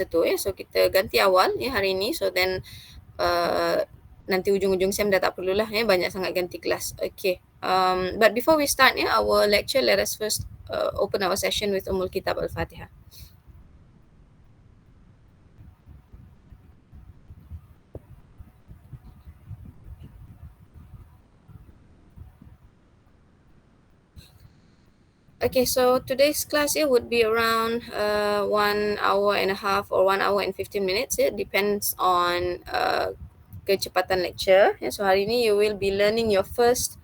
tu ya. So kita ganti awal ya hari ni. So then nanti ujung-ujung SEM dah tak perlulah ya banyak sangat ganti kelas. Okay. But before we start our lecture, let us first open our session with Ummul Kitab Al-Fatihah. Okay, so today's class would be around 1 hour and a half or 1 hour and 15 minutes. It depends on kecepatan lecture. So hari ni you will be learning your first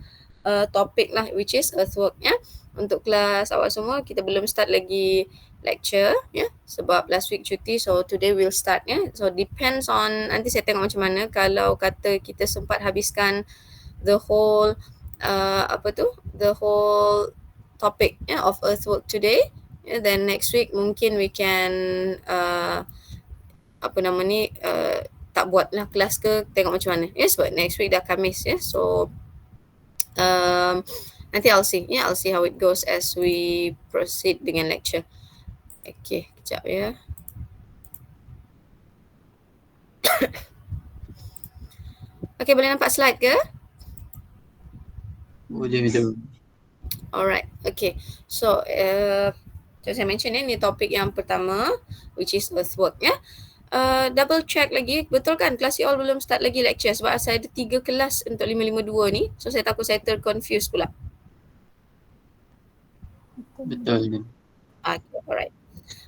topic lah, which is earthwork. Untuk kelas awal semua kita belum start lagi lecture sebab last week cuti. So today we'll start. So depends on, nanti saya tengok macam mana. Kalau kata kita sempat habiskan the whole the whole topic of earthwork today, then next week mungkin we can tak buatlah kelas ke, tengok macam mana sebab next week dah Khamis so nanti I'll see how it goes as we proceed dengan lecture. Okay, kejap ya. Okay, boleh nampak slide ke? Boleh betul. Alright, okay. So, macam saya mention ni topik yang pertama, which is earthwork double check lagi, betul kan kelas you all belum start lagi lecture sebab saya ada 3 kelas untuk 552 ni. So, saya takut saya terconfuse pula. Betul. Okay, alright.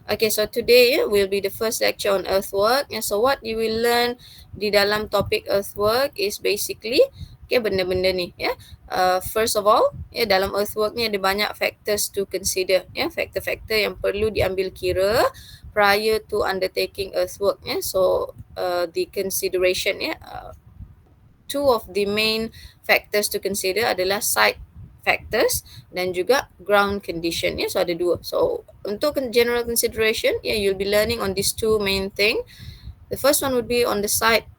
Okay, so today will be the first lecture on earthwork. So what you will learn di dalam topik earthwork is basically benda-benda ni first of all dalam earthwork ni ada banyak factors to consider faktor-faktor yang perlu diambil kira prior to undertaking earthwork so the consideration two of the main factors to consider adalah site factors dan juga ground condition so ada dua. So untuk general consideration you'll be learning on these two main thing. The first one would be on the site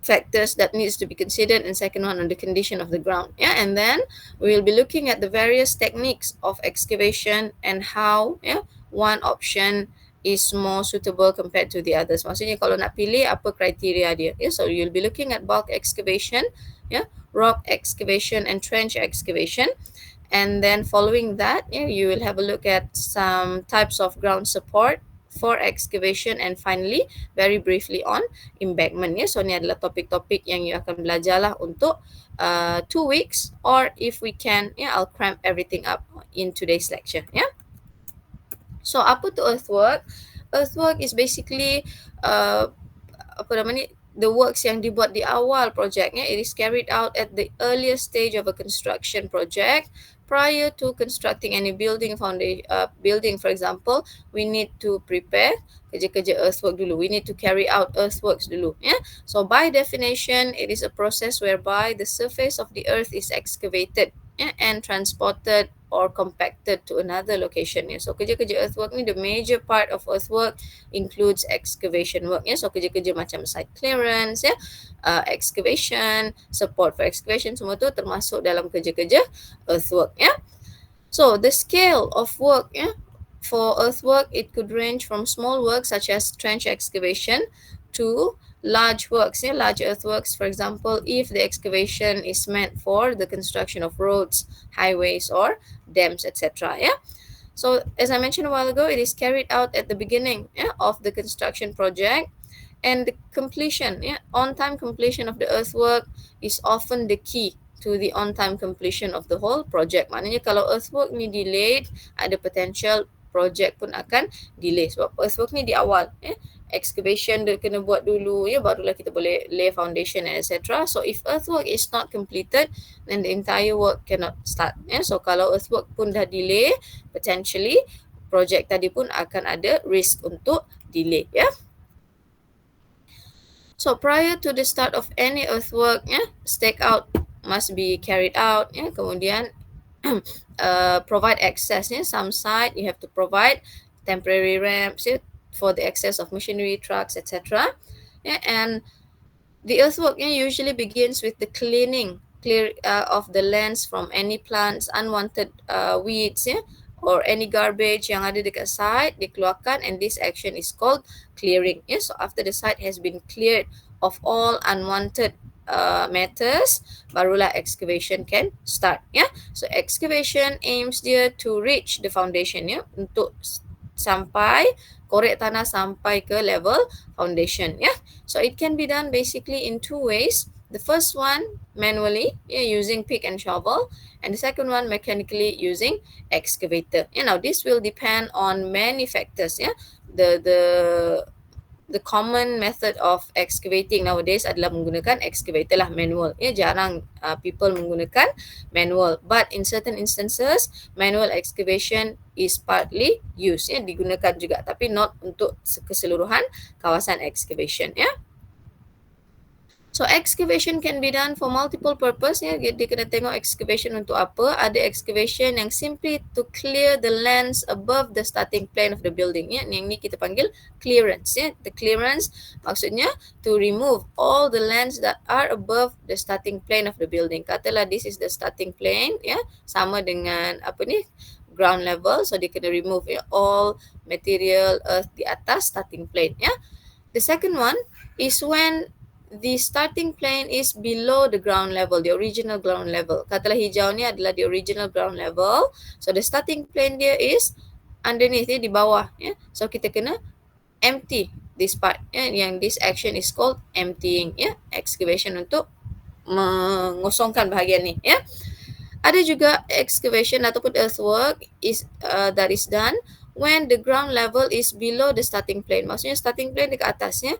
factors that needs to be considered, and second one on the condition of the ground and then we will be looking at the various techniques of excavation and how one option is more suitable compared to the others. Maksudnya kalau nak pilih apa kriteria dia so you'll be looking at bulk excavation rock excavation and trench excavation, and then following that you will have a look at some types of ground support for excavation, and finally very briefly on embankment so ni adalah topik-topik yang you akan belajar lah untuk 2 weeks, or if we can I'll cramp everything up in today's lecture So apa tu earthwork? Earthwork is basically the works yang dibuat di awal projek It is carried out at the earliest stage of a construction project. Prior to constructing any building building, for example, we need to prepare kerja-kerja earthwork dulu. We need to carry out earthworks dulu. So by definition, it is a process whereby the surface of the earth is excavated and transported or compacted to another location So kerja-kerja earthwork ni, the major part of earthwork includes excavation work So kerja-kerja macam site clearance excavation, support for excavation, semua tu termasuk dalam kerja-kerja earthwork So the scale of work for earthwork, it could range from small work such as trench excavation to large works large earthworks. For example, if the excavation is meant for the construction of roads, highways, or dams, etc. So as I mentioned a while ago, it is carried out at the beginning of the construction project, and the completion on-time completion of the earthwork is often the key to the on-time completion of the whole project. Maknanya kalau earthwork ni delayed, ada potential project pun akan delay sebab earthwork ni di awal excavation dia kena buat dulu barulah kita boleh lay foundation and etc. So if earthwork is not completed, then the entire work cannot start So kalau earthwork pun dah delay, potentially project tadi pun akan ada risk untuk delay So prior to the start of any earthwork stake out must be carried out kemudian provide access some site you have to provide temporary ramps for the access of machinery, trucks, etc. And the earthwork usually begins with the clear of the lands from any plants, unwanted weeds or any garbage yang ada dekat site dikeluarkan, and this action is called clearing. Yeah, so after the site has been cleared of all unwanted matters, barulah excavation can start. Yeah, so excavation aims dia to reach the foundation, ya, untuk sampai korek tanah sampai ke level foundation. Yeah, so it can be done basically in two ways. The first one manually, yeah, using pick and shovel, and the second one mechanically using excavator. You know, this will depend on many factors. Yeah, the common method of excavating nowadays adalah menggunakan excavator lah, manual. Ya, jarang people menggunakan manual. But in certain instances, manual excavation is partly used. Ya, digunakan juga, tapi not untuk keseluruhan kawasan excavation. Ya. So excavation can be done for multiple purpose. Ya, dia kena tengok excavation untuk apa. Ada excavation yang simply to clear the lands above the starting plane of the building. Ya, yang ni kita panggil clearance. Ya, the clearance maksudnya to remove all the lands that are above the starting plane of the building. Katalah this is the starting plane. Ya, sama dengan apa ni, ground level. So dia kena remove, ya, all material earth di atas starting plane. Ya. The second one is when the starting plane is below the ground level, the original ground level. Katalah hijau ni adalah the original ground level. So the starting plane dia is underneath, di bawah. Ya. So kita kena empty this part. Ya. Yang this action is called emptying. Ya. Excavation untuk mengosongkan bahagian ni. Ya. Ada juga excavation ataupun earthwork that is done when the ground level is below the starting plane. Maksudnya starting plane dekat atasnya,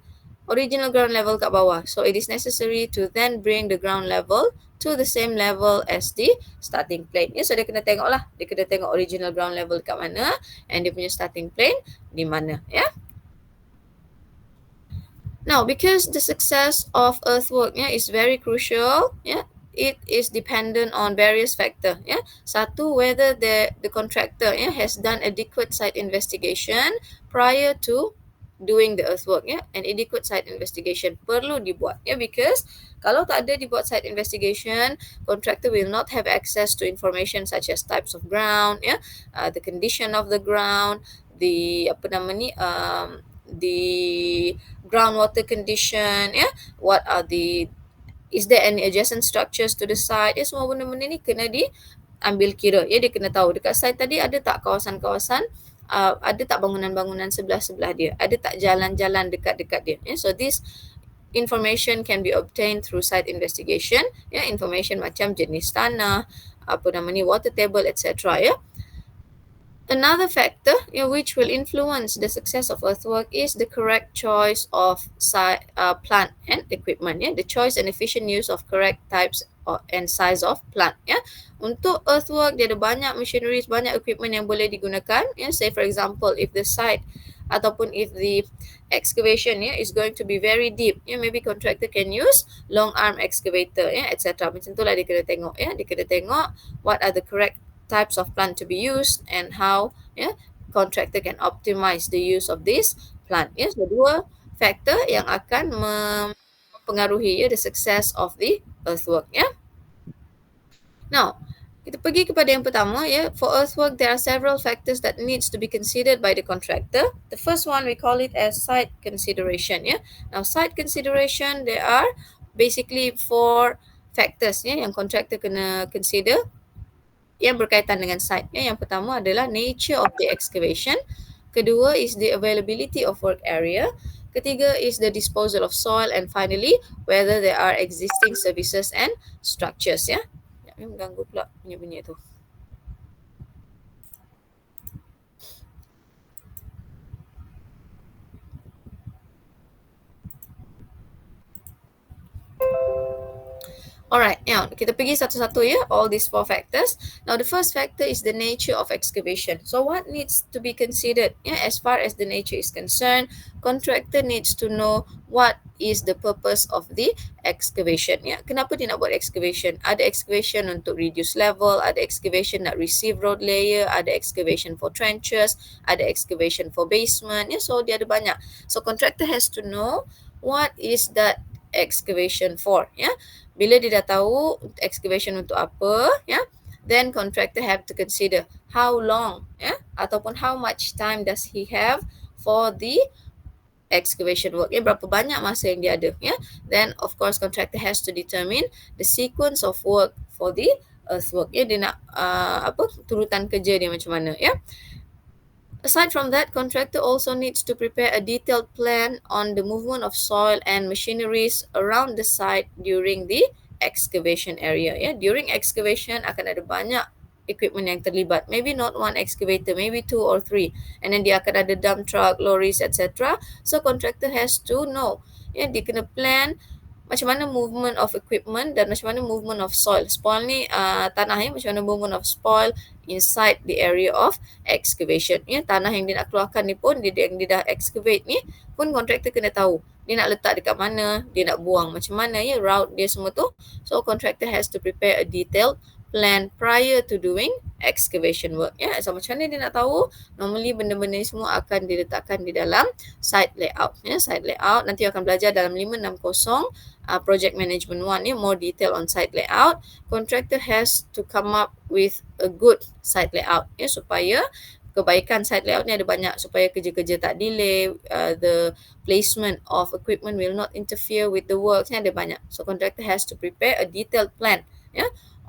original ground level kat bawah. So it is necessary to then bring the ground level to the same level as the starting plane. So dia kena tengok lah. Dia kena tengok original ground level kat mana and dia punya starting plane di mana. Now, because the success of earthwork is very crucial, it is dependent on various factors. Satu, whether the contractor has done adequate site investigation prior to doing the earthwork. An adequate site investigation perlu dibuat, because kalau tak ada dibuat site investigation, contractor will not have access to information such as types of ground, the condition of the ground, the the groundwater condition, what are the, is there any adjacent structures to the site. Semua benda-benda ni kena diambil kira. Dia kena tahu dekat site tadi ada tak kawasan-kawasan, ada tak bangunan-bangunan sebelah-sebelah dia, ada tak jalan-jalan dekat-dekat dia. So this information can be obtained through site investigation. Information macam jenis tanah, water table, etc. Another factor which will influence the success of earthwork is the correct choice of plant and equipment. The choice and efficient use of correct types and size of plant. Untuk earthwork, dia ada banyak machineries, banyak equipment yang boleh digunakan. Say for example, if the site ataupun if the excavation is going to be very deep, maybe contractor can use long arm excavator, etc. Macam itulah dia kena tengok. Dia kena tengok what are the correct types of plant to be used and how contractor can optimize the use of this plant. So dua factor yang akan mempengaruhi the success of the earthwork. Now, kita pergi kepada yang pertama. For earthwork, there are several factors that needs to be considered by the contractor. The first one, we call it as site consideration. Now, site consideration, there are basically 4 factors yang contractor kena consider yang berkaitan dengan site. Yang pertama adalah nature of the excavation. Kedua is the availability of work area. Ketiga is the disposal of soil. And finally, whether there are existing services and structures. Ini mengganggu pula bunyi-bunyi tu. Alright, kita pergi satu-satu all these 4 factors. Now, the first factor is the nature of excavation. So, what needs to be considered? As far as the nature is concerned, contractor needs to know what is the purpose of the excavation. Kenapa dia nak buat excavation? Ada excavation untuk reduce level, ada excavation nak receive road layer, ada excavation for trenches, ada excavation for basement. So, dia ada banyak. So, contractor has to know what is that excavation for. Bila dia dah tahu excavation untuk apa, then contractor have to consider how long ataupun how much time does he have for the excavation work, berapa banyak masa yang dia ada, then of course contractor has to determine the sequence of work for the earthwork, dia nak turutan kerja dia macam mana, Aside from that, contractor also needs to prepare a detailed plan on the movement of soil and machineries around the site during the excavation area. During excavation akan ada banyak equipment yang terlibat. Maybe not one excavator, maybe 2 or 3. And then dia akan ada dump truck, lorries, etc. So contractor has to know. Dia kena plan macam mana movement of equipment dan macam mana movement of soil. Spoil ni tanah macam mana movement of spoil inside the area of excavation. Tanah yang dia nak keluarkan ni pun, yang dia dah excavate ni pun contractor kena tahu. Dia nak letak dekat mana, dia nak buang macam mana, route dia semua tu. So contractor has to prepare a detailed plan prior to doing excavation work. So macam mana dia nak tahu? Normally benda-benda ni semua akan diletakkan di dalam site layout. Site layout nanti akan belajar dalam 560 project management 1 more detail on site layout. Contractor has to come up with a good site layout supaya kebaikan site layout ni ada banyak, supaya kerja-kerja tak delay, the placement of equipment will not interfere with the work ni ada banyak. So contractor has to prepare a detailed plan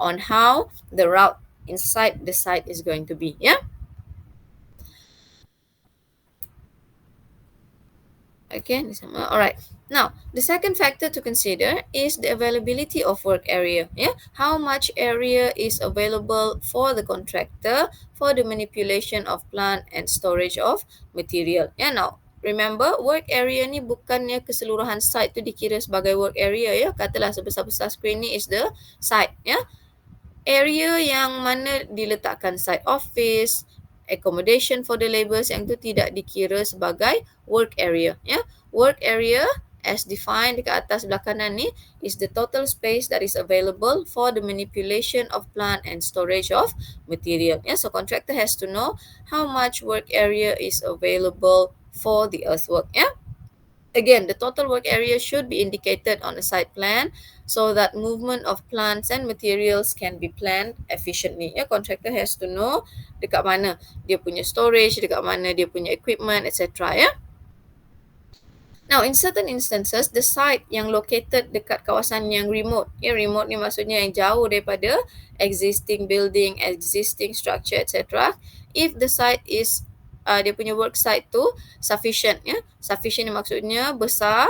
on how the route inside the site is going to be. Okay, alright. Now, the second factor to consider is the availability of work area. How much area is available for the contractor for the manipulation of plant and storage of material. Now, remember, work area ni bukannya keseluruhan site tu dikira sebagai work area. Katalah sebesar-besar screen ni is the site. Area yang mana diletakkan site office, accommodation for the labourers, yang tu tidak dikira sebagai work area. Work area as defined dekat atas sebelah kanan ni is the total space that is available for the manipulation of plant and storage of material. So contractor has to know how much work area is available for the earthwork. Again, the total work area should be indicated on a site plan so that movement of plants and materials can be planned efficiently. Contractor has to know dekat mana dia punya storage, dekat mana dia punya equipment, etc. Now, in certain instances, the site yang located dekat kawasan yang remote, remote ni maksudnya yang jauh daripada existing building, existing structure, etc. If the site is dia punya work site tu sufficient, sufficient ni maksudnya besar,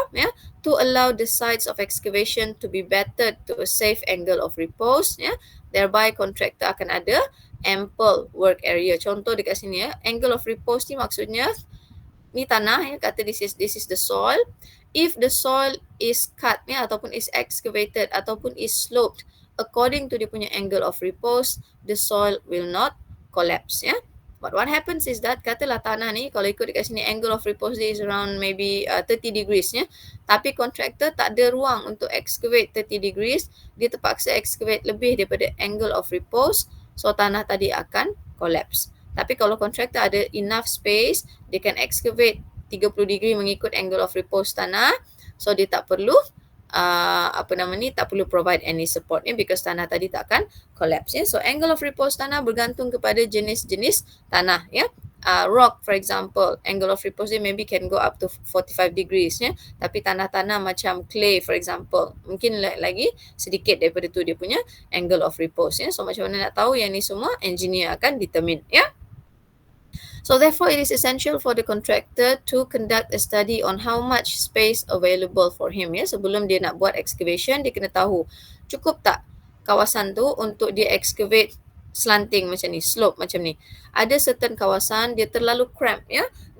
to allow the sites of excavation to be bettered to a safe angle of repose, thereby contractor akan ada ample work area. Contoh dekat sini, angle of repose ni maksudnya ni tanah, kata this is the soil. If the soil is cut ataupun is excavated ataupun is sloped according to dia punya angle of repose, the soil will not collapse. But what happens is that, katalah tanah ni kalau ikut dekat sini angle of repose dia is around maybe 30 degrees, tapi contractor tak ada ruang untuk excavate 30 degrees, dia terpaksa excavate lebih daripada angle of repose, so tanah tadi akan collapse. Tapi kalau contractor ada enough space, dia can excavate 30 degree mengikut angle of repose tanah, so dia tak perlu tak perlu provide any support because tanah tadi tak akan collapse. So angle of repose tanah bergantung kepada jenis-jenis tanah. Rock for example, angle of repose dia maybe can go up to 45 degrees. Tapi tanah-tanah macam clay for example, mungkin lagi sedikit daripada tu dia punya angle of repose. So macam mana nak tahu, yang ni semua engineer akan determine. So therefore, it is essential for the contractor to conduct a study on how much space available for him. Sebelum dia nak buat excavation, dia kena tahu cukup tak kawasan tu untuk dia excavate slanting macam ni, slope macam ni. Ada certain kawasan dia terlalu cramp,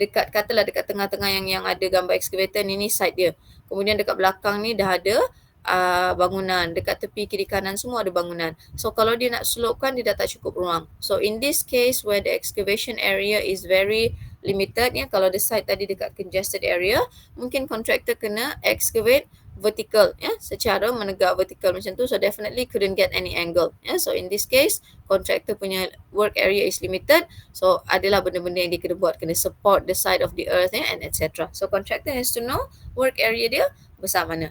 katalah dekat tengah-tengah yang ada gambar excavator ni site dia. Kemudian dekat belakang ni dah ada bangunan, dekat tepi kiri kanan semua ada bangunan. So kalau dia nak slopekan, dia dah tak cukup ruang. So in this case where the excavation area is very limited, kalau the site tadi dekat congested area, mungkin contractor kena excavate vertical, secara menegak vertical macam tu, so definitely couldn't get any angle. So in this case contractor punya work area is limited, so adalah benda-benda yang dia kena buat, kena support the side of the earth and etc. So contractor has to know work area dia besar mana.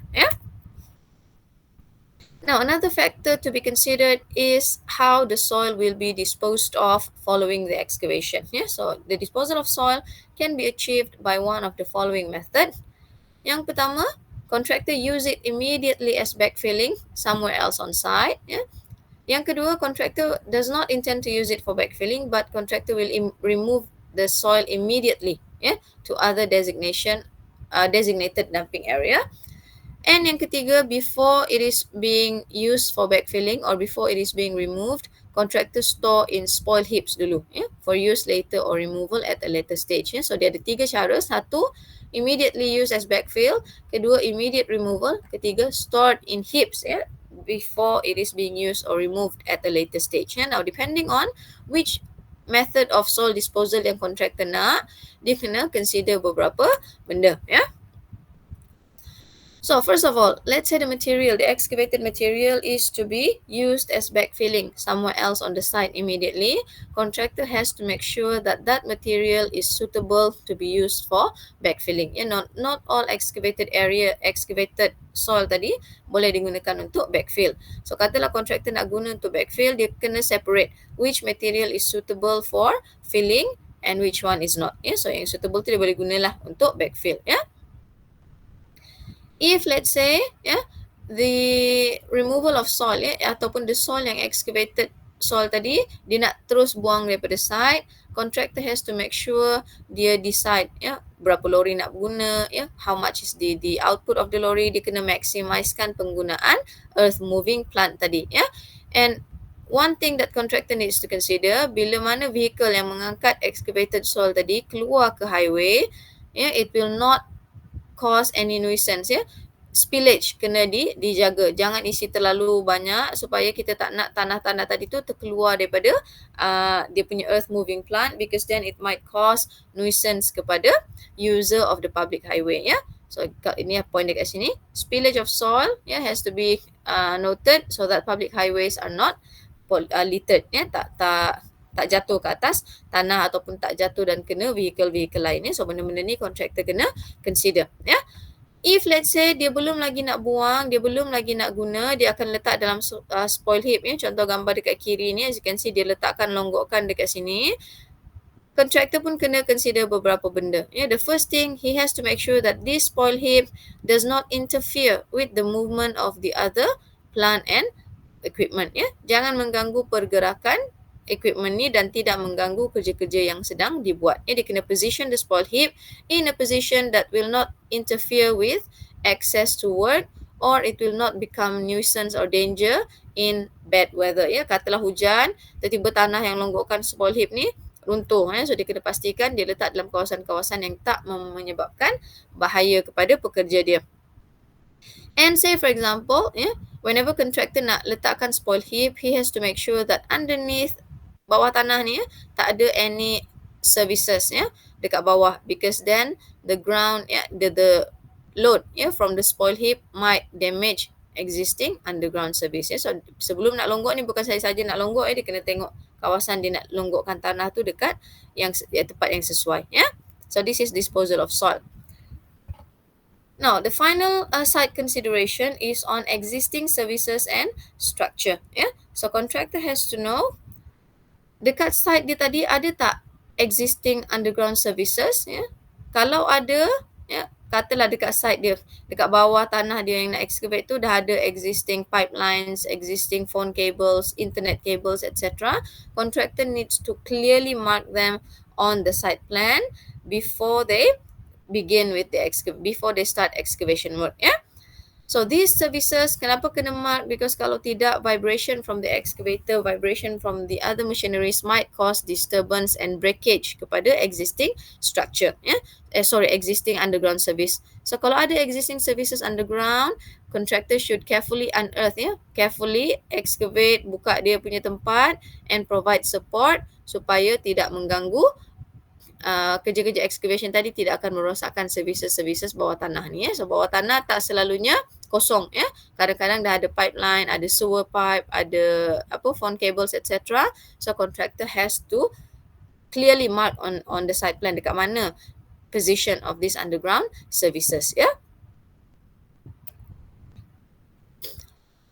Now, another factor to be considered is how the soil will be disposed of following the excavation. Yeah, so the disposal of soil can be achieved by one of the following method. Yang pertama, contractor use it immediately as backfilling somewhere else on site. Yeah. Yang kedua, contractor does not intend to use it for backfilling, but contractor will remove the soil immediately, yeah, to other designated dumping area. And yang ketiga, before it is being used for backfilling or before it is being removed, contractor store in spoil heaps dulu, for use later or removal at a later stage. So dia ada tiga cara. Satu, immediately use as backfill. Kedua, immediate removal. Ketiga, stored in heaps, before it is being used or removed at a later stage. Now, depending on which method of soil disposal yang contractor nak, dia kena consider beberapa benda, So first of all, let's say the excavated material is to be used as backfilling somewhere else on the site immediately. Contractor has to make sure that that material is suitable to be used for backfilling. Not all excavated soil tadi boleh digunakan untuk backfill. So katalah contractor nak guna untuk backfill, dia kena separate which material is suitable for filling and which one is not. So yang suitable tu dia boleh gunalah untuk backfill. If let's say the removal of soil ataupun the soil yang excavated soil tadi dia nak terus buang daripada site, contractor has to make sure dia decide berapa lori nak guna, how much is the output of the lori. Dia kena maximiskan penggunaan earth moving plant tadi, and one thing that contractor needs to consider, bila mana vehicle yang mengangkat excavated soil tadi keluar ke highway, it will not cause any nuisance, spillage kena dijaga. Jangan isi terlalu banyak supaya kita tak nak tanah-tanah tadi tu terkeluar daripada dia punya earth moving plant, because then it might cause nuisance kepada user of the public highway. So ini point dekat sini, spillage of soil has to be noted so that public highways are not littered, tak jatuh ke atas tanah ataupun tak jatuh dan kena vehicle-vehicle lain. So benda-benda ni contractor kena consider. If let's say dia belum lagi nak buang, dia belum lagi nak guna, dia akan letak dalam spoil heap. Contoh gambar dekat kiri ni, as you can see, dia letakkan longgokkan dekat sini. Contractor pun kena consider beberapa benda. The first thing, he has to make sure that this spoil heap does not interfere with the movement of the other plant and equipment. Jangan mengganggu pergerakan equipment ni dan tidak mengganggu kerja-kerja yang sedang dibuat. Dia kena position the spoil heap in a position that will not interfere with access to work, or it will not become nuisance or danger in bad weather. Katalah hujan, tiba-tiba tanah yang longgokkan spoil heap ni runtuh. So dia kena pastikan dia letak dalam kawasan-kawasan yang tak menyebabkan bahaya kepada pekerja dia. And say for example, whenever contractor nak letakkan spoil heap, he has to make sure that underneath bawah tanah ni tak ada any services dekat bawah, because then the ground the load from the spoil heap might damage existing underground service. So sebelum nak longgok ni bukan saja nak longgok, dia kena tengok kawasan dia nak longgokkan tanah tu dekat yang tempat yang sesuai. So this is disposal of soil. Now, the final site consideration is on existing services and structure. So contractor has to know dekat site dia tadi ada tak existing underground services. Kalau ada, katalah dekat site dia, dekat bawah tanah dia yang nak excavate tu dah ada existing pipelines, existing phone cables, internet cables, etc. Contractor needs to clearly mark them on the site plan before they start excavation work. So these services, kenapa kena mark? Because kalau tidak, vibration from the excavator, vibration from the other machineries might cause disturbance and breakage kepada existing structure. Existing underground service. So kalau ada existing services underground, contractor should carefully unearth, carefully excavate, buka dia punya tempat and provide support supaya tidak mengganggu kerja-kerja excavation tadi, tidak akan merosakkan services bawah tanah ni. So bawah tanah tak selalunya kosong. Kadang-kadang dah ada pipeline, ada sewer pipe, ada phone cables, etc. So contractor has to clearly mark on the site plan dekat mana position of this underground services.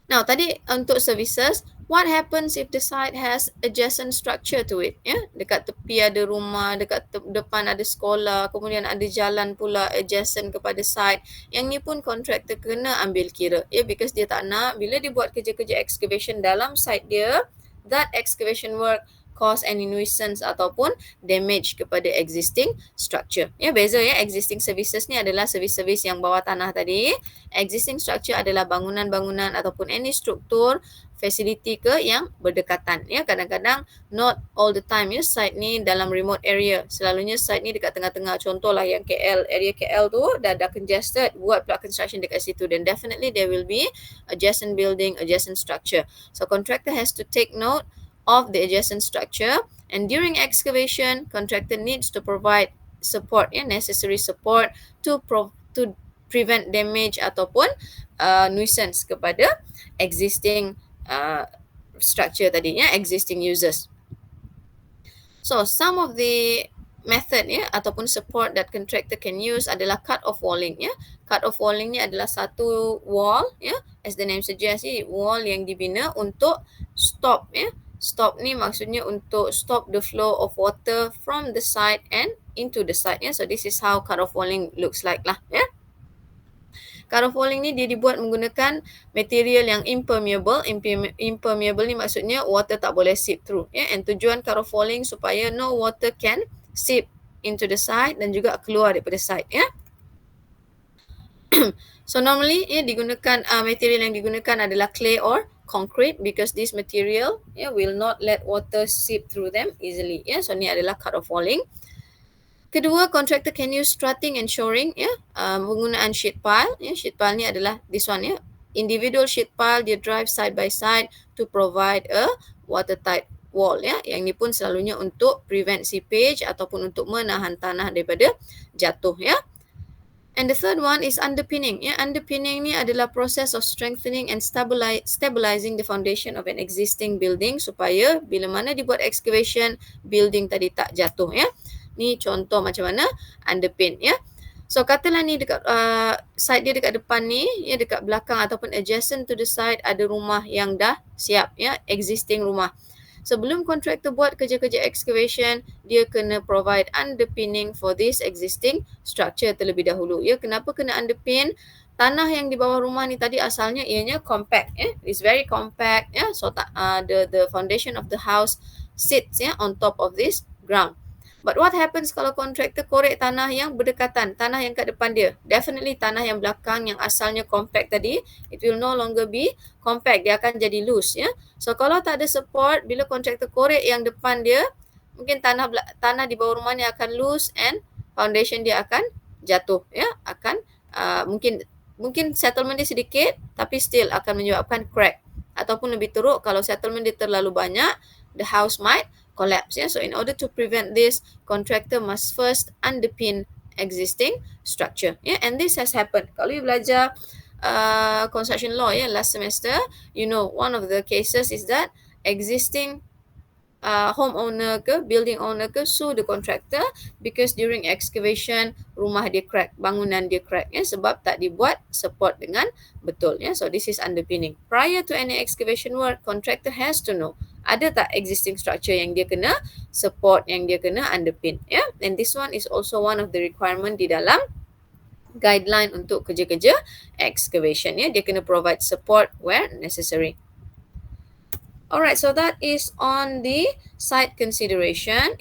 Now tadi untuk services, what happens if the site has adjacent structure to it? Ya, dekat tepi ada rumah, dekat depan ada sekolah, kemudian ada jalan pula adjacent kepada site. Yang ni pun kontraktor kena ambil kira. Ya, because dia tak nak bila dia buat kerja-kerja excavation dalam site dia, that excavation work cause any nuisance ataupun damage kepada existing structure. Ya, beza ya, existing services ni adalah servis-servis yang bawah tanah tadi. Existing structure adalah bangunan-bangunan ataupun any struktur facility ke yang berdekatan. Ya, kadang-kadang not all the time ya, site ni dalam remote area. Selalunya site ni dekat tengah-tengah. Contohlah yang KL, area KL tu dah congested, buat pula construction dekat situ, then definitely there will be adjacent building, adjacent structure. So contractor has to take note of the adjacent structure, and during excavation contractor needs to provide support, necessary support to prevent damage ataupun nuisance kepada existing structure tadi, existing users. So some of the method ataupun support that contractor can use adalah cut-off walling. Cut-off walling ni adalah satu wall, as the name suggests, wall yang dibina untuk stop. Stop ni maksudnya untuk stop the flow of water from the site and into the site. So this is how cut-off walling looks like lah. Cut-off walling ni dia dibuat menggunakan material yang impermeable. Impermeable ni maksudnya water tak boleh seep through. And tujuan cut-off walling supaya no water can seep into the site dan juga keluar daripada site. So normally digunakan material yang digunakan adalah clay or concrete because this material will not let water seep through them easily. So ni adalah cut-off walling. Kedua, contractor can use strutting and shoring, penggunaan sheet pile. Sheet pile ni adalah this one, individual sheet pile dia drive side by side to provide a watertight wall. Yang ni pun selalunya untuk prevent seepage ataupun untuk menahan tanah daripada jatuh. And the third one is underpinning. Underpinning ni adalah proses of strengthening and stabilizing the foundation of an existing building supaya bila mana dibuat excavation, building tadi tak jatuh. Ni contoh macam mana underpin. So katalah ni dekat site dia dekat depan ni, dekat belakang ataupun adjacent to the site ada rumah yang dah siap, existing rumah. Sebelum kontraktor buat kerja-kerja excavation, dia kena provide underpinning for this existing structure terlebih dahulu. Kenapa kena underpin? Tanah yang di bawah rumah ni tadi asalnya ianya compact. It's very compact. So the foundation of the house sits on top of this ground. But what happens kalau kontraktor korek tanah yang berdekatan, tanah yang kat depan dia? Definitely tanah yang belakang yang asalnya compact tadi, it will no longer be compact, dia akan jadi loose. So kalau tak ada support, bila kontraktor korek yang depan dia, mungkin tanah di bawah rumah ni akan loose and foundation dia akan jatuh. Akan mungkin settlement dia sedikit, tapi still akan menyebabkan crack. Ataupun lebih teruk, kalau settlement dia terlalu banyak, the house might collapse. So in order to prevent this, contractor must first underpin existing structure. And this has happened. Kalau you belajar construction law last semester, you know one of the cases is that existing homeowner ke building owner ke sue the contractor because during excavation rumah dia crack, bangunan dia crack sebab tak dibuat support dengan betul. So this is underpinning. Prior to any excavation work, contractor has to know ada tak existing structure yang dia kena support, yang dia kena underpin. And this one is also one of the requirement di dalam guideline untuk kerja-kerja excavation. Dia kena provide support where necessary. Alright, so that is on the site consideration.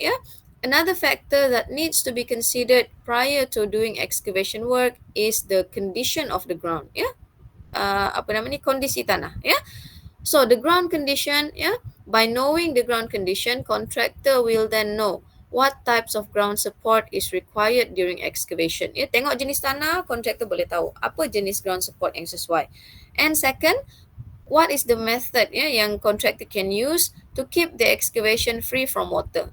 Another factor that needs to be considered prior to doing excavation work is the condition of the ground. Kondisi tanah. So the ground condition, by knowing the ground condition, contractor will then know what types of ground support is required during excavation. Tengok jenis tanah, contractor boleh tahu apa jenis ground support yang sesuai. And second, what is the method yang contractor can use to keep the excavation free from water.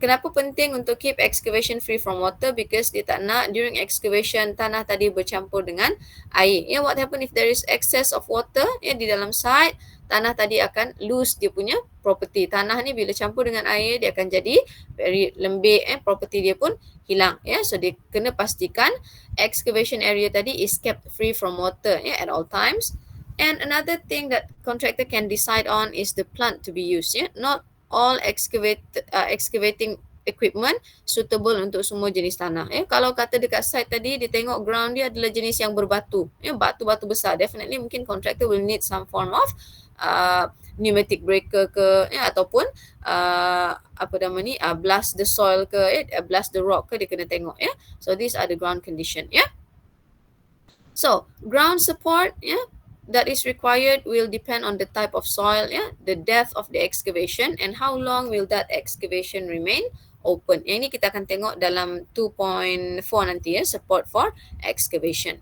Kenapa penting untuk keep excavation free from water? Because dia tak nak during excavation tanah tadi bercampur dengan air. What happen if there is excess of water di dalam site? Tanah tadi akan lose dia punya property. Tanah ni bila campur dengan air dia akan jadi very lembik, property dia pun hilang. So dia kena pastikan excavation area tadi is kept free from water at all times. And another thing that contractor can decide on is the plant to be used. Ya, not all excavating equipment suitable untuk semua jenis tanah. Kalau kata dekat site tadi dia tengok ground dia adalah jenis yang berbatu, batu-batu besar, definitely mungkin contractor will need some form of pneumatic breaker ke, ataupun apa nama ni, blast the soil ke, blast the rock ke, dia kena tengok. So these are the ground condition. So ground support, that is required will depend on the type of soil, the depth of the excavation, and how long will that excavation remain open. Ini kita akan tengok dalam 2.4 nanti, support for excavation.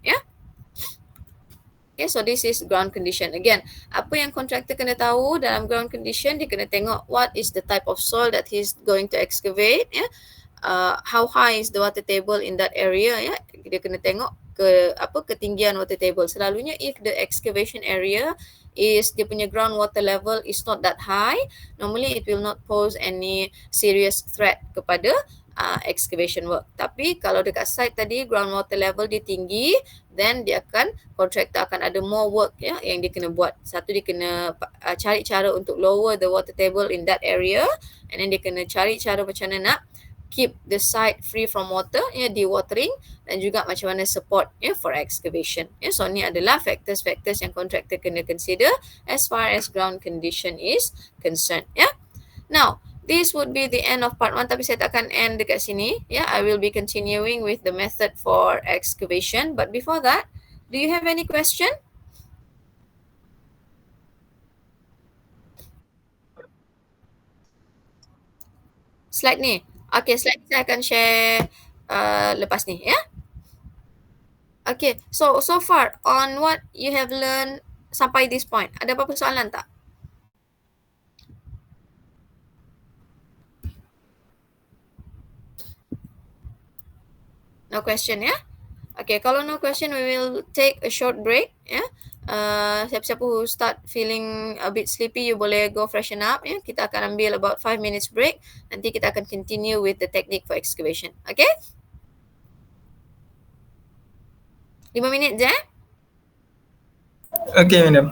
Okay, so this is ground condition. Again, apa yang contractor kena tahu dalam ground condition, dia kena tengok what is the type of soil that he's going to excavate, how high is the water table in that area, dia kena tengok ketinggian water table. Selalunya if the excavation area is dia punya groundwater level is not that high, normally it will not pose any serious threat kepada excavation work. Tapi kalau dekat site tadi groundwater level dia tinggi, then dia akan, contractor akan ada more work yang dia kena buat. Satu, dia kena cari cara untuk lower the water table in that area, and then dia kena cari cara macam mana nak keep the site free from water, dewatering, dan juga macam mana support for excavation. So ni adalah factors yang contractor kena consider as far as ground condition is concerned. Now, this would be the end of part 1, tapi saya tak akan end dekat sini. I will be continuing with the method for excavation. But before that, do you have any question? Slide ni. Okay, slide saya akan share lepas ni. Okay, so far on what you have learned sampai this point, ada apa-apa soalan tak? No question, Okay, kalau no question, we will take a short break. Siapa-siapa who start feeling a bit sleepy, you boleh go freshen up. Kita akan ambil about 5 minutes break. Nanti kita akan continue with the technique for excavation. Okay? 5 minit je. Okay, madam.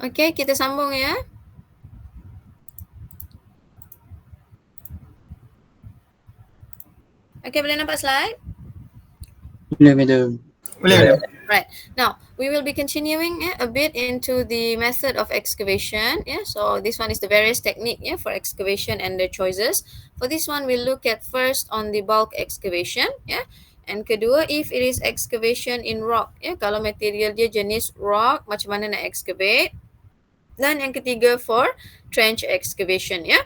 Okey, kita sambung ya. Okey, boleh nampak slide? Belum, belum. Boleh. Right. Now, we will be continuing a bit into the method of excavation. Yeah. So this one is the various technique for excavation and their choices. For this one, we'll look at first on the bulk excavation. Yeah. And kedua, if it is excavation in rock. Kalau material dia jenis rock, macam mana nak excavate. Dan yang ketiga for trench excavation. Yeah.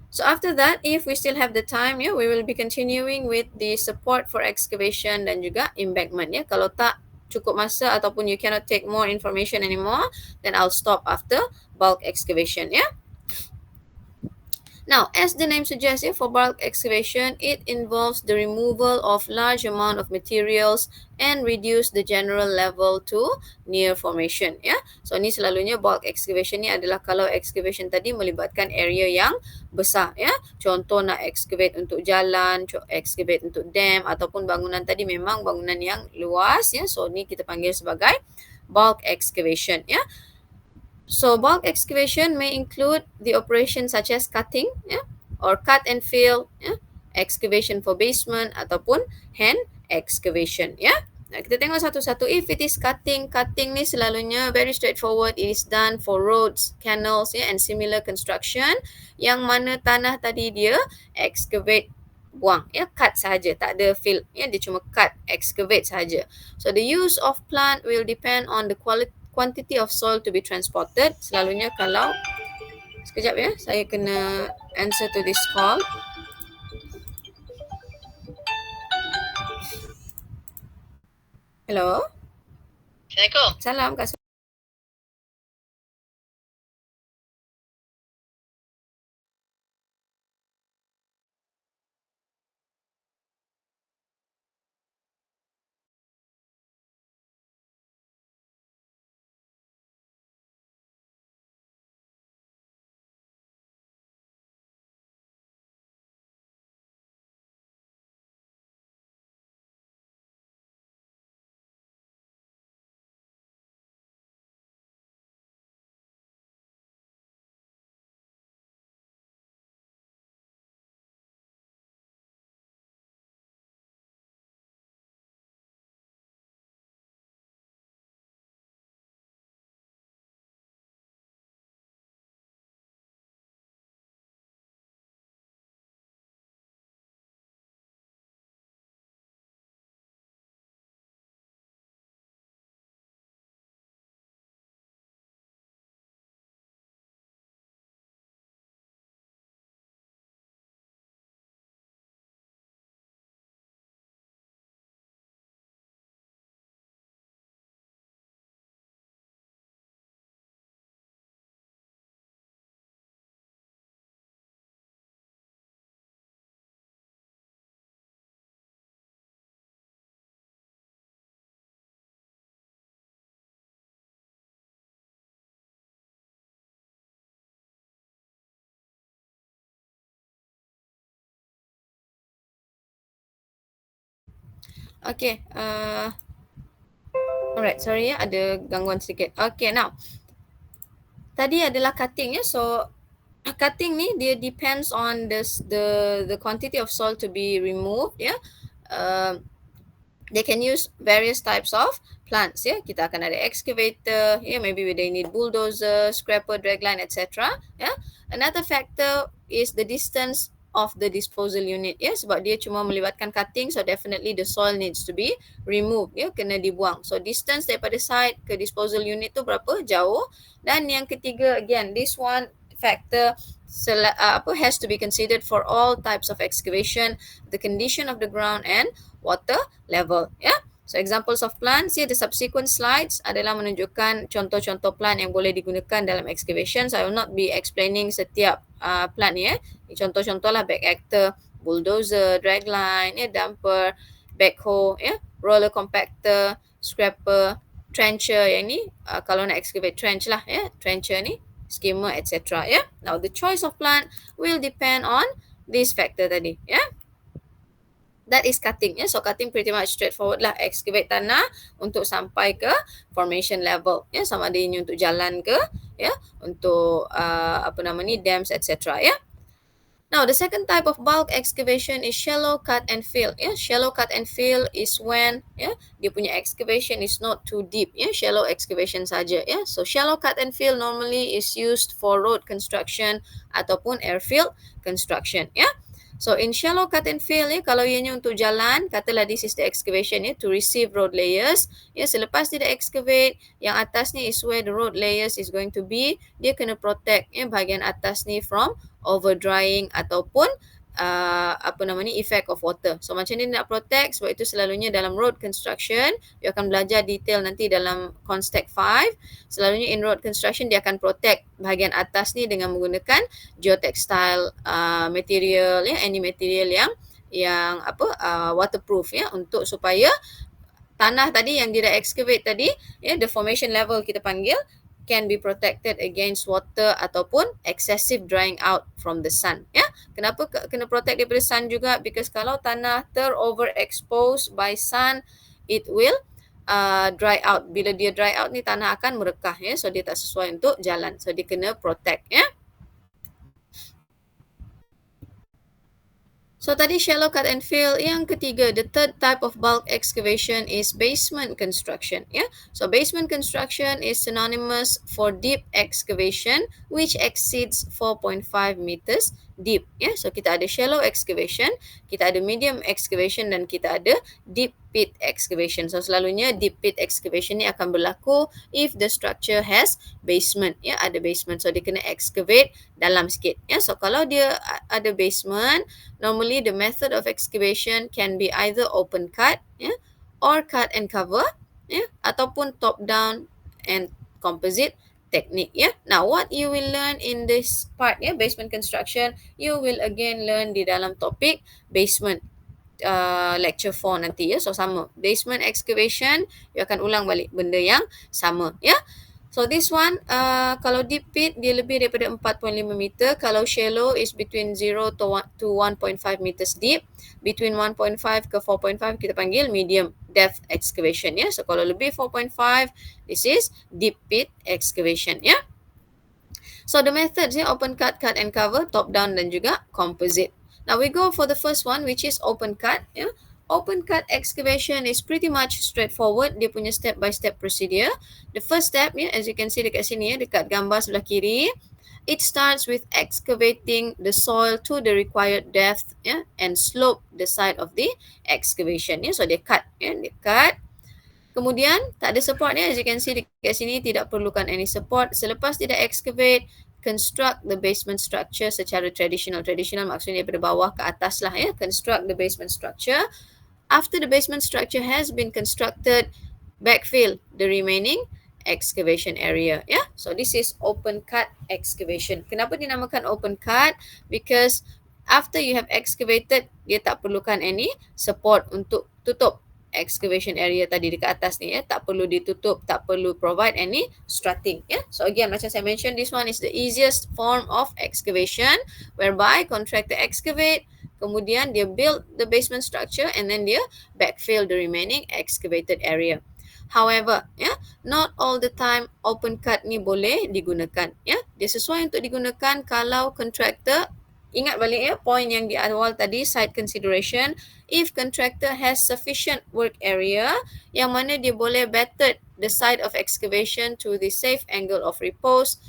So after that, if we still have the time, we will be continuing with the support for excavation dan juga embankment. Kalau tak cukup masa ataupun you cannot take more information anymore, then I'll stop after bulk excavation. Now, as the name suggests, for bulk excavation, it involves the removal of large amount of materials and reduce the general level to near formation. So ni selalunya bulk excavation ni adalah kalau excavation tadi melibatkan area yang besar. Contoh nak excavate untuk jalan, excavate untuk dam ataupun bangunan tadi memang bangunan yang luas. So ni kita panggil sebagai bulk excavation. So bulk excavation may include the operations such as cutting, or cut and fill, excavation for basement ataupun hand excavation. Nah, kita tengok satu-satu. If it is cutting ni selalunya very straightforward. It is done for roads, canals, and similar construction. Yang mana tanah tadi dia excavate, buang, cut sahaja, tak ada fill, dia cuma cut, excavate sahaja. So the use of plant will depend on the quantity of soil to be transported. Selalunya kalau, sekejap saya kena answer to this call. Hello. Assalamualaikum. Salam Kak. Okay. Alright, sorry ada gangguan sedikit. Okay, now. Tadi adalah cutting So cutting ni dia depends on the quantity of soil to be removed. They can use various types of plants. Kita akan ada excavator. Maybe they need bulldozer, scraper, dragline, etc. Another factor is the distance of the disposal unit. Sebab dia cuma melibatkan cutting, so definitely the soil needs to be removed. Kena dibuang. So distance daripada site ke disposal unit tu berapa jauh. Dan yang ketiga, again, this one factor has to be considered for all types of excavation, the condition of the ground and water level. So examples of plants, the subsequent slides adalah menunjukkan contoh-contoh plant yang boleh digunakan dalam excavation. So I will not be explaining setiap plant ni. Contoh-contoh lah back-actor, bulldozer, dragline, dumper, backhoe, roller compactor, scraper, trencher. Yang ni kalau nak excavate trench lah, trencher ni, skimmer, etc. Now the choice of plant will depend on this factor tadi. That is cutting. So cutting pretty much straightforward lah. Excavate tanah untuk sampai ke formation level. Sama ada ini untuk jalan ke, untuk dams etc. Now, the second type of bulk excavation is shallow cut and fill. Shallow cut and fill is when dia punya excavation is not too deep. Shallow excavation saja. So shallow cut and fill normally is used for road construction ataupun airfield construction. So in shallow cut and fill, kalau ianya untuk jalan, katalah this is the excavation to receive road layers. Selepas dia dah excavate, yang atas ni is where the road layers is going to be. Dia kena protect bahagian atas ni from over drying ataupun effect of water. So macam ni nak protect, sebab itu selalunya dalam road construction, you akan belajar detail nanti dalam Constack 5. Selalunya in road construction dia akan protect bahagian atas ni dengan menggunakan geotextile material, any material yang waterproof, untuk supaya tanah tadi yang dia dah excavate tadi, the formation level kita panggil, can be protected against water ataupun excessive drying out from the sun. Kenapa kena protect daripada sun juga? Because kalau tanah overexposed by sun, it will dry out. Bila dia dry out ni, tanah akan merekah. So dia tak sesuai untuk jalan. So dia kena protect. So tadi shallow cut and fill. Yang ketiga, the third type of bulk excavation is basement construction. So basement construction is synonymous for deep excavation which exceeds 4.5 meters deep. So kita ada shallow excavation, kita ada medium excavation dan kita ada deep pit excavation. So selalunya deep pit excavation ni akan berlaku if the structure has basement. Ada basement, so dia kena excavate dalam sikit. So kalau dia ada basement, normally the method of excavation can be either open cut, or cut and cover, ataupun top down and composite technique. Now what you will learn in this part, basement construction, you will again learn di dalam topik basement lecture 4 nanti. So sama, basement excavation, you akan ulang balik benda yang sama. So this one, kalau deep pit dia lebih daripada 4.5 meter. Kalau shallow is between 0 to 1.5 meters deep. Between 1.5 ke 4.5 kita panggil medium depth excavation. So kalau lebih 4.5, this is deep pit excavation. So the methods, open cut, cut and cover, top down dan juga composite. Now we go for the first one, which is open cut. Open cut excavation is pretty much straightforward. Dia punya step by step procedure. The first step, as you can see dekat sini, dekat gambar sebelah kiri, it starts with excavating the soil to the required depth, and slope the side of the excavation. So dia cut, dia cut. Kemudian tak ada support, as you can see dekat sini, tidak perlukan any support. Selepas dia dah excavate, construct the basement structure secara traditional. Traditional maksudnya daripada bawah ke atas lah. Construct the basement structure. After the basement structure has been constructed, backfill the remaining excavation area. So this is open cut excavation. Kenapa dinamakan open cut? Because after you have excavated, dia tak perlukan any support untuk tutup excavation area tadi dekat atas ni. Tak perlu ditutup, tak perlu provide any strutting. So again, macam saya mention, this one is the easiest form of excavation, whereby contractor excavate, kemudian dia build the basement structure, and then dia backfill the remaining excavated area. However, not all the time open cut ni boleh digunakan. Dia sesuai untuk digunakan kalau contractor, ingat balik point yang di awal tadi, site consideration. If contractor has sufficient work area, yang mana dia boleh better the site of excavation to the safe angle of repose,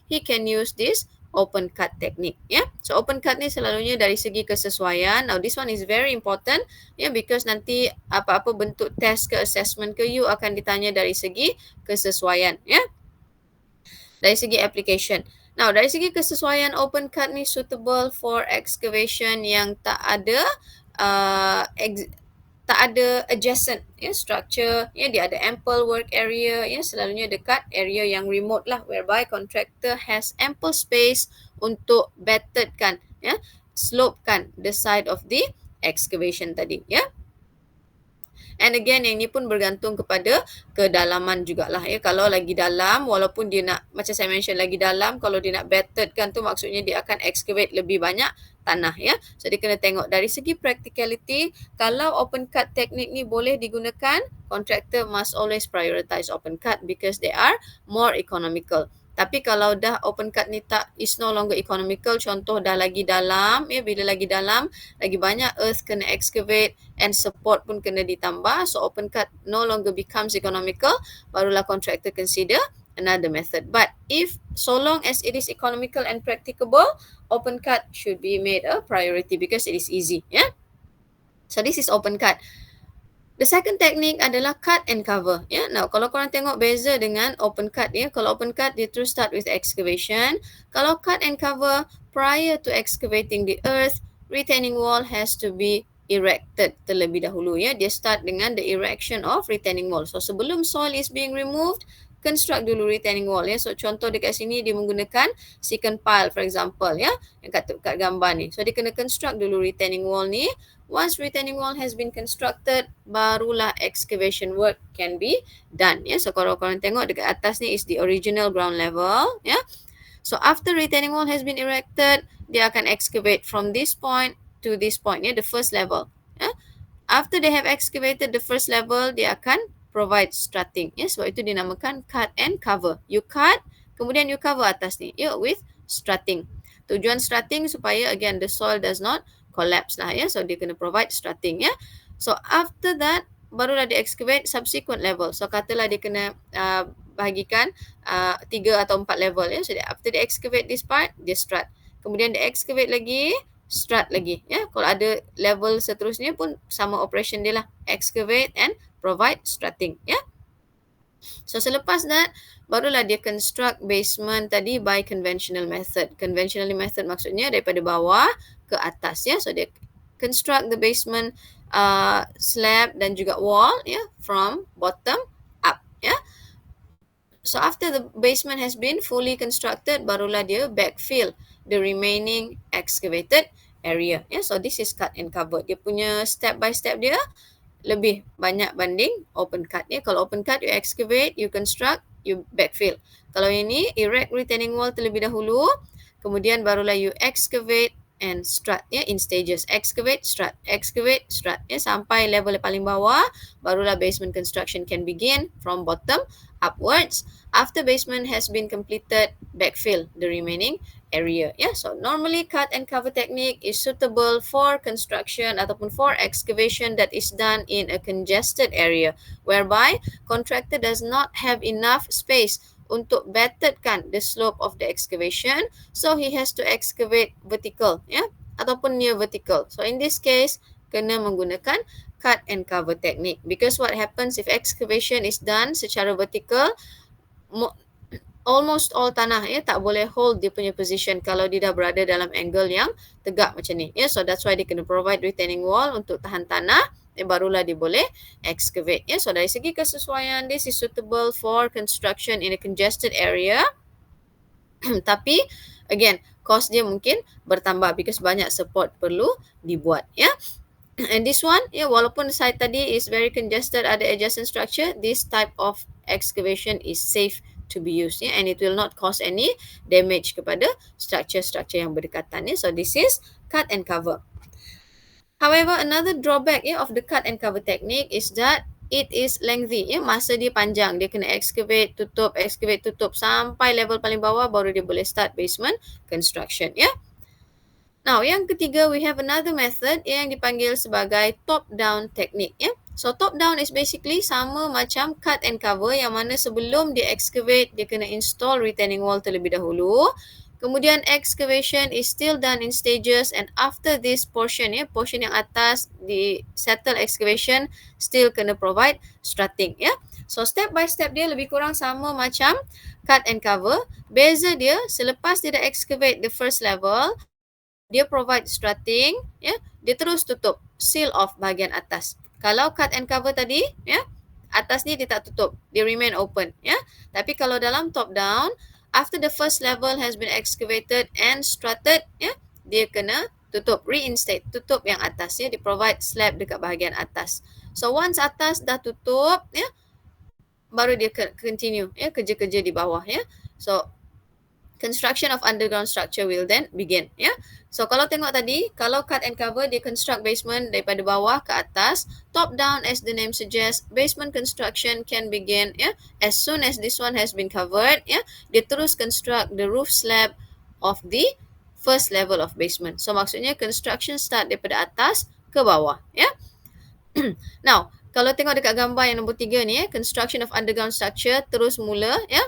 he can use this open cut technique. So open cut ni selalunya dari segi kesesuaian. Now this one is very important, because nanti apa-apa bentuk test ke assessment ke, you akan ditanya dari segi kesesuaian, dari segi application. Now dari segi kesesuaian, open cut ni suitable for excavation yang tak ada adjacent structure, dia ada ample work area, selalunya dekat area yang remote lah, whereby contractor has ample space untuk betterkan, slopekan the side of the excavation tadi. And again, yang ni pun bergantung kepada kedalaman jugalah ya. Kalau lagi dalam, walaupun dia nak, macam saya mention lagi dalam, kalau dia nak battered kan tu maksudnya dia akan excavate lebih banyak tanah ya. So dia kena tengok dari segi practicality, kalau open cut teknik ni boleh digunakan, contractor must always prioritize open cut because they are more economical. Tapi kalau dah open cut ni tak, is no longer economical, contoh dah lagi dalam ya, bila lagi dalam lagi banyak earth kena excavate and support pun kena ditambah, so open cut no longer becomes economical, barulah contractor consider another method. But if so long as it is economical and practicable, open cut should be made a priority because it is easy ya. So this is open cut. The second technique adalah cut and cover. Ya, now kalau korang tengok beza dengan open cut ya. Kalau open cut dia terus start with excavation. Kalau cut and cover, prior to excavating the earth, retaining wall has to be erected terlebih dahulu ya. Dia start dengan the erection of retaining wall. So sebelum soil is being removed, construct dulu retaining wall ya. So contoh dekat sini dia menggunakan secant pile for example ya, yang kat gambar ni. So dia kena construct dulu retaining wall ni. Once retaining wall has been constructed, barulah excavation work can be done ya. So kalau korang tengok dekat atas ni is the original ground level ya. So after retaining wall has been erected, dia akan excavate from this point to this point ya, the first level ya. After they have excavated the first level, dia akan provide strutting ya. Sebab itu dinamakan cut and cover. You cut, kemudian you cover atas ni ya with strutting. Tujuan strutting supaya again the soil does not collapse lah ya. So dia kena provide strutting ya. So after that barulah dia excavate subsequent level. So katalah dia kena bahagikan 3 atau 4 level ya. So after dia excavate this part, dia strut. Kemudian dia excavate lagi, strut lagi ya. Kalau ada level seterusnya pun sama operation dia lah, excavate and provide strutting ya. So selepas that, barulah dia construct basement tadi by conventional method. Conventional method maksudnya daripada bawah ke atas ya. So dia construct the basement slab dan juga wall ya, from bottom up ya. So after the basement has been fully constructed, barulah dia backfill the remaining excavated area ya. So this is cut and cover. Dia punya step by step dia lebih banyak banding open cut ya. Kalau open cut you excavate, you construct, you backfill. Kalau ini erect retaining wall terlebih dahulu, kemudian barulah you excavate and strut ya, in stages. Excavate, strut ya, sampai level paling bawah, barulah basement construction can begin from bottom upwards. After basement has been completed, backfill the remaining area ya. So normally cut and cover technique is suitable for construction ataupun for excavation that is done in a congested area whereby contractor does not have enough space untuk batteredkan the slope of the excavation, so he has to excavate vertical ya, ataupun near vertical. So in this case kena menggunakan cut and cover technique, because what happens if excavation is done secara vertical, almost all tanah ya tak boleh hold dia punya position kalau dia dah berada dalam angle yang tegak macam ni ya. So that's why dia kena provide retaining wall untuk tahan tanah, barulah dia boleh excavate ya. So dari segi kesesuaian, this is suitable for construction in a congested area. Tapi again cost dia mungkin bertambah because banyak support perlu dibuat ya. And this one ya, walaupun site tadi is very congested, ada adjacent structure, this type of excavation is safe to be used ya, and it will not cause any damage kepada structure-structure yang berdekatan ya. So this is cut and cover. However, another drawback of the cut and cover technique is that it is lengthy ya, masa dia panjang. Dia kena excavate tutup sampai level paling bawah baru dia boleh start basement construction ya. Now, yang ketiga, we have another method yang dipanggil sebagai top-down technique ya. So top down is basically sama macam cut and cover, yang mana sebelum dia excavate dia kena install retaining wall terlebih dahulu. Kemudian excavation is still done in stages, and after this portion ya, portion yang atas di settle excavation, still kena provide strutting ya. So step by step dia lebih kurang sama macam cut and cover. Beza dia, selepas dia dah excavate the first level, dia provide strutting ya, dia terus tutup, seal off bahagian atas. Kalau cut and cover tadi ya, atas ni dia tak tutup, dia remain open ya. Tapi kalau dalam top down, after the first level has been excavated and strutted ya, dia kena tutup, reinstate, tutup yang atas ya, dia provide slab dekat bahagian atas. So once atas dah tutup ya, baru dia continue ya, kerja-kerja di bawah ya. So construction of underground structure will then begin ya. So kalau tengok tadi, kalau cut and cover dia construct basement daripada bawah ke atas, top down as the name suggests, basement construction can begin ya as soon as this one has been covered ya. Dia terus construct the roof slab of the first level of basement. So maksudnya construction start daripada atas ke bawah ya. Now, kalau tengok dekat gambar yang nombor 3 ni construction of underground structure terus mula ya.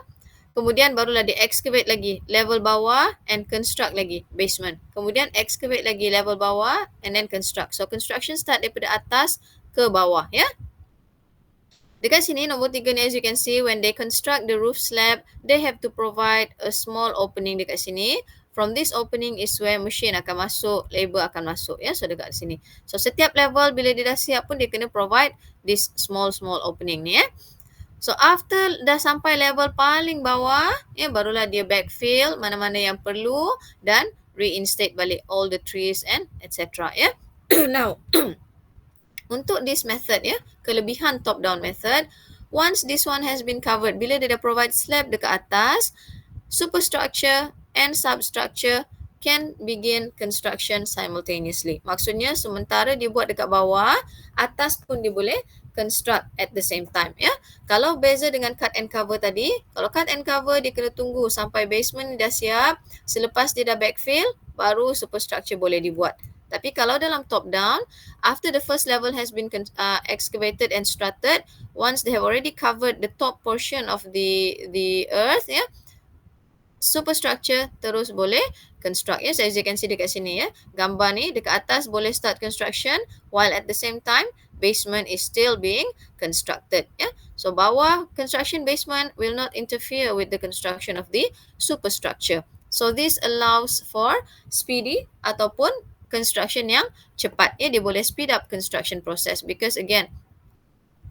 Kemudian barulah dia excavate lagi level bawah and construct lagi basement. Kemudian excavate lagi level bawah and then construct. So construction start daripada atas ke bawah ya. Dekat sini nombor 3 ni, as you can see, when they construct the roof slab, they have to provide a small opening dekat sini. From this opening is where machine akan masuk, labor akan masuk ya. So dekat sini. So setiap level bila dia dah siap pun dia kena provide this small opening ni ya. So after dah sampai level paling bawah, ya barulah dia backfill mana-mana yang perlu dan reinstate balik all the trees and etc. ya. Now, untuk this method ya, kelebihan top down method, once this one has been covered, bila dia dah provide slab dekat atas, superstructure and substructure can begin construction simultaneously. Maksudnya sementara dia buat dekat bawah, atas pun dia boleh construct at the same time ya. Kalau beza dengan cut and cover tadi, kalau cut and cover dia kena tunggu sampai basement dah siap, selepas dia dah backfill baru superstructure boleh dibuat. Tapi kalau dalam top down, after the first level has been excavated and strutted, once they have already covered the top portion of the earth ya, superstructure terus boleh construct ya. So as you can see dekat sini ya, gambar ni dekat atas boleh start construction while at the same time basement is still being constructed ya. So bawah construction basement will not interfere with the construction of the superstructure. So this allows for speedy ataupun construction yang cepat ya. Dia boleh speed up construction process because again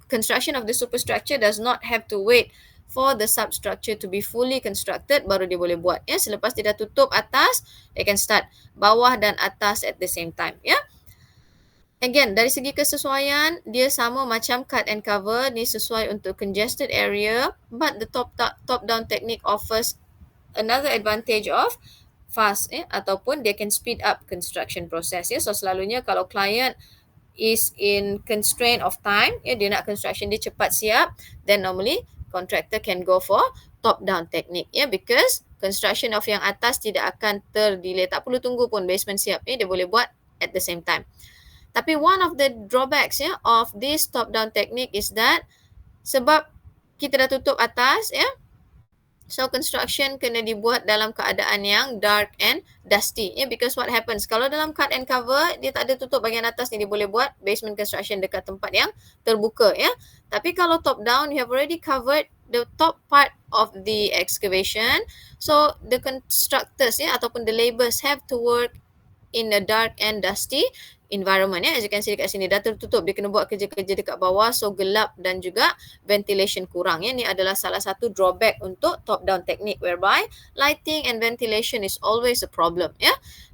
construction of the superstructure does not have to wait for the substructure to be fully constructed baru dia boleh buat ya. Selepas dia dah tutup atas, they can start bawah dan atas at the same time ya. Again, dari segi kesesuaian, dia sama macam cut and cover, ni sesuai untuk congested area, but the top down technique offers another advantage of fast ataupun they can speed up construction process ya. So selalunya kalau client is in constraint of time, dia nak construction dia cepat siap, then normally contractor can go for top down technique because construction of yang atas tidak akan terdelay, tak perlu tunggu pun basement siap dia boleh buat at the same time. Tapi one of the drawbacks of this top down technique is that sebab kita dah tutup atas so construction kena dibuat dalam keadaan yang dark and dusty because what happens kalau dalam cut and cover dia tak ada tutup bahagian atas ni, dia boleh buat basement construction dekat tempat yang terbuka Tapi kalau top down, you have already covered the top part of the excavation, so the constructors ataupun the labourers have to work in a dark and dusty environment As you can see dekat sini dah tertutup, dia kena buat kerja-kerja dekat bawah, so gelap dan juga ventilation kurang Ni adalah salah satu drawback untuk top down technique whereby lighting and ventilation is always a problem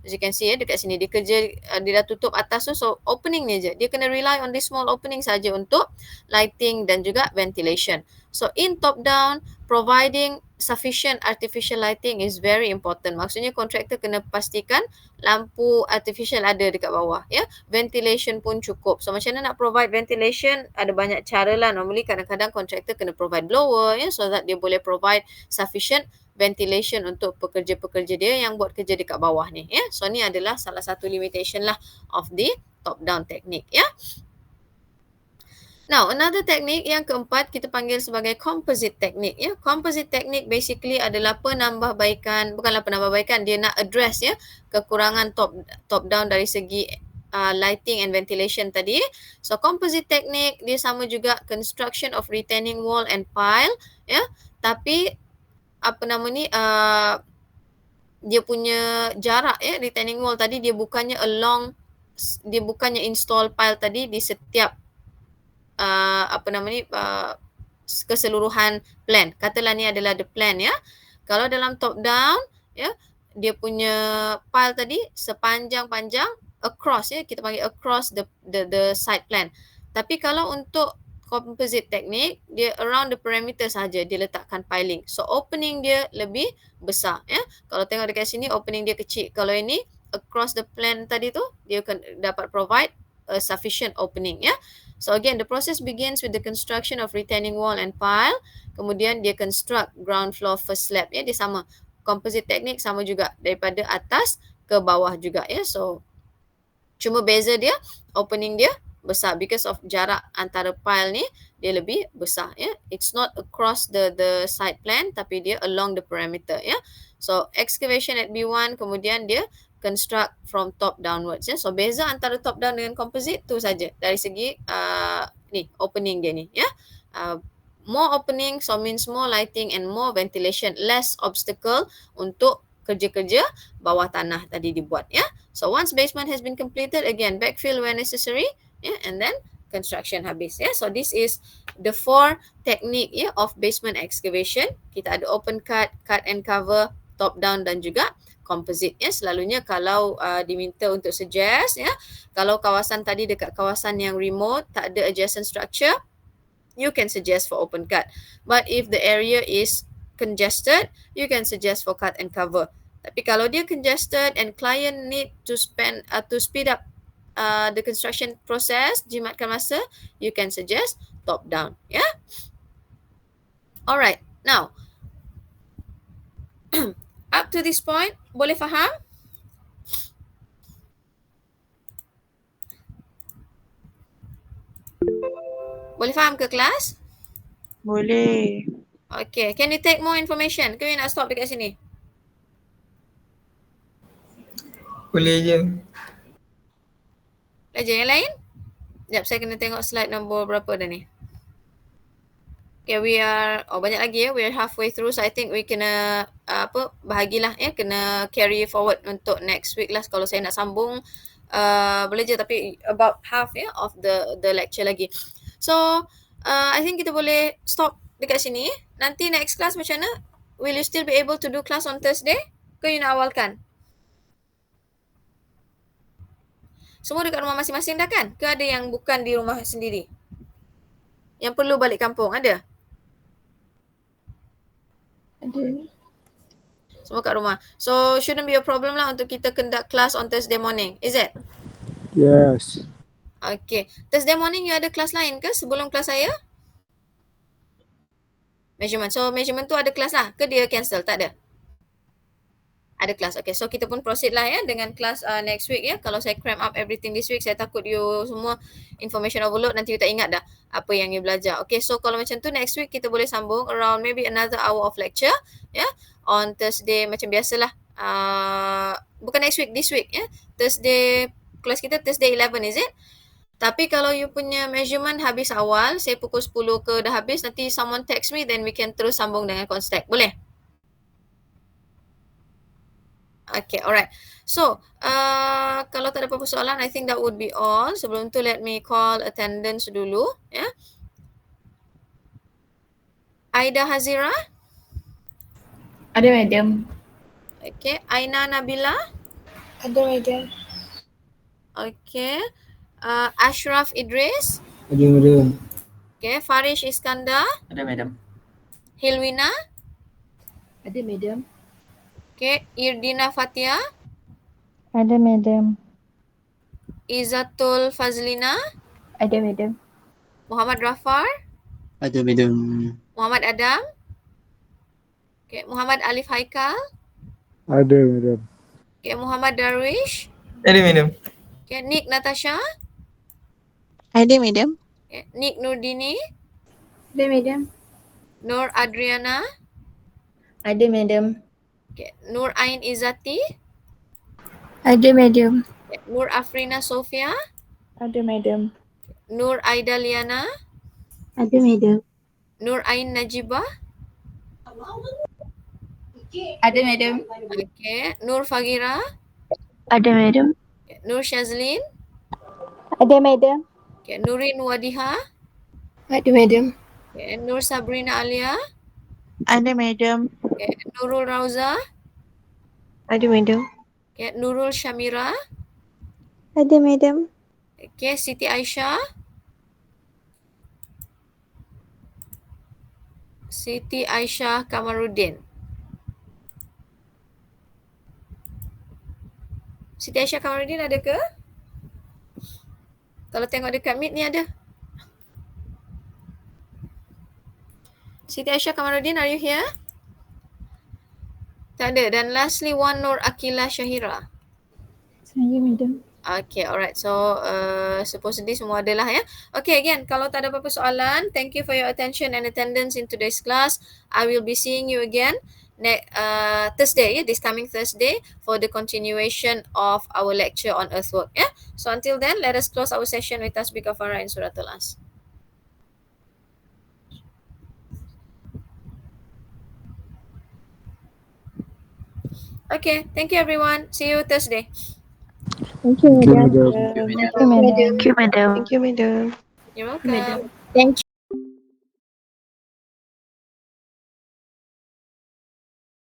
As you can see dekat sini dia kerja, dia dah tutup atas tu, so opening ni je, dia kena rely on this small opening saja untuk lighting dan juga ventilation. So in top down, providing sufficient artificial lighting is very important. Maksudnya kontraktor kena pastikan lampu artificial ada dekat bawah ventilation pun cukup. So macam mana nak provide ventilation, ada banyak cara lah. Normally kadang-kadang kontraktor kena provide blower so that dia boleh provide sufficient ventilation untuk pekerja-pekerja dia yang buat kerja dekat bawah ni So ni adalah salah satu limitation lah of the top down technique Now, another technique yang keempat kita panggil sebagai composite technique Composite technique basically adalah penambahbaikan, bukanlah penambahbaikan, dia nak address kekurangan top down dari segi lighting and ventilation tadi. So composite technique dia sama juga construction of retaining wall and pile tapi dia punya jarak retaining wall tadi dia bukannya install pile tadi di setiap keseluruhan plan. Katalah ni adalah the plan Kalau dalam top down dia punya pile tadi sepanjang-panjang across kita panggil across the site plan. Tapi kalau untuk composite technique, dia around the perimeter saja dia letakkan piling. So opening dia lebih besar ya. Kalau tengok dekat sini opening dia kecil. Kalau ini across the plan tadi tu dia akan dapat provide a sufficient opening ya. So again the process begins with the construction of retaining wall and pile. Kemudian dia construct ground floor first slab ya. Dia sama. Composite technique sama juga daripada atas ke bawah juga ya. So cuma beza dia opening dia besar because of jarak antara pile ni dia lebih besar ya. It's not across the side plan tapi dia along the perimeter ya. So excavation at B1 kemudian dia construct from top downwards ya. So beza antara top down dengan composite tu saja dari segi ni opening dia ni ya. More opening so means more lighting and more ventilation, less obstacle untuk kerja-kerja bawah tanah tadi dibuat ya. So once basement has been completed, again backfill where necessary, yeah, and then construction habis. Yeah. So this is the 4 technique of basement excavation. Kita ada open cut, cut and cover, top down dan juga composite. Selalunya kalau diminta untuk suggest, kalau kawasan tadi dekat kawasan yang remote, tak ada adjacent structure, you can suggest for open cut. But if the area is congested, you can suggest for cut and cover. Tapi kalau dia congested and client need to speed up the construction process, jimatkan masa, you can suggest top down. Yeah. Alright. Now, up to this point, boleh faham? Boleh faham ke kelas? Boleh. Okay. Can you take more information? Ke you nak stop dekat sini? Boleh je. Belajar yang lain? Sekejap, saya kena tengok slide nombor berapa dah ni. Okay, we are, banyak lagi ya. We are halfway through. So, I think we kena, bahagilah ya. Kena carry forward untuk next week lah. Kalau saya nak sambung, boleh je. Tapi about half ya of the lecture lagi. So, I think kita boleh stop dekat sini. Nanti next class macam mana? Will you still be able to do class on Thursday? Ke you nak awalkan? Semua dekat rumah masing-masing dah kan? Ke ada yang bukan di rumah sendiri? Yang perlu balik kampung, ada? Ada. Semua kat rumah. So, shouldn't be a problem lah untuk kita conduct class on Thursday morning. Is it? Yes. Okay. Thursday morning you ada kelas lain ke sebelum kelas saya? Measurement. So, measurement tu ada kelas lah. Ke dia cancel? Tak ada? Ada kelas. Okay. So, kita pun proceed lah ya dengan kelas next week ya. Kalau saya cram up everything this week, saya takut you semua information overload. Nanti you tak ingat dah apa yang you belajar. Okay. So, kalau macam tu next week kita boleh sambung around maybe another hour of lecture ya. On Thursday macam biasalah. Bukan next week, this week ya. Thursday, kelas kita Thursday 11 is it? Tapi kalau you punya measurement habis awal, saya pukul 10 ke dah habis, nanti someone text me, then we can terus sambung dengan Constack. Boleh? Okay, alright. So, kalau tak ada apa-apa soalan, I think that would be all. Sebelum tu, let me call attendance dulu. Ya. Aida Hazira? Ada, madam. Okay. Aina Nabila? Ada, madam. Okay. Ashraf Idris? Ada madam. Okay. Farish Iskandar? Ada madam. Hilwina? Ada, madam. Okay. Irdina Fatia? Ada, madam. Izzatul Fazlina? Ada, madam. Muhammad Rafar? Ada madam. Muhammad Adam? Okay. Muhammad Alif Haikal? Ada, madam. Okay. Muhammad Darwish? Ada madam. Okay. Nick Natasha? Ada, madam. Okay. Nick Nurdini? Ada, madam. Nur Adriana? Ada, madam. Okay. Nur Ain Izzati? Ada, madam. Okay. Nur Afrina Sofia? Ada, madam. Nur Aida Liana? Ada, madam. Nur Ain Najibah? Ada, madam. Okay. Nur Fagira? Ada, madam. Okay. Nur Shazlin? Ada, madam. Okay. Nurin Wadiha? Ada, madam. Okay. Nur Sabrina Alia? Ada, madam. Okay. Nurul Rauza? Ada, madam. Okay. Nurul Shamira? Ada, madam. Okay. Siti Aisyah? Siti Aisyah Kamarudin. Siti Aisyah Kamarudin ada ke? Kalau tengok dekat Meet ni ada. Siti Aisyah Kamarudin, are you here? Tak ada. Dan lastly, Wan Nur Akila Syahira. Saya, madam. Okay, alright. So, supposedly semua adalah ya. Okay, again, kalau tak ada apa-apa soalan, thank you for your attention and attendance in today's class. I will be seeing you again Thursday, this coming Thursday, for the continuation of our lecture on earthwork. Yeah. So until then, let us close our session with Tasbih Kafarah and Surah Al-As. Okay, thank you everyone. See you Thursday. Thank you, Thank you, madam. madam. Thank you, madam. You're welcome. Thank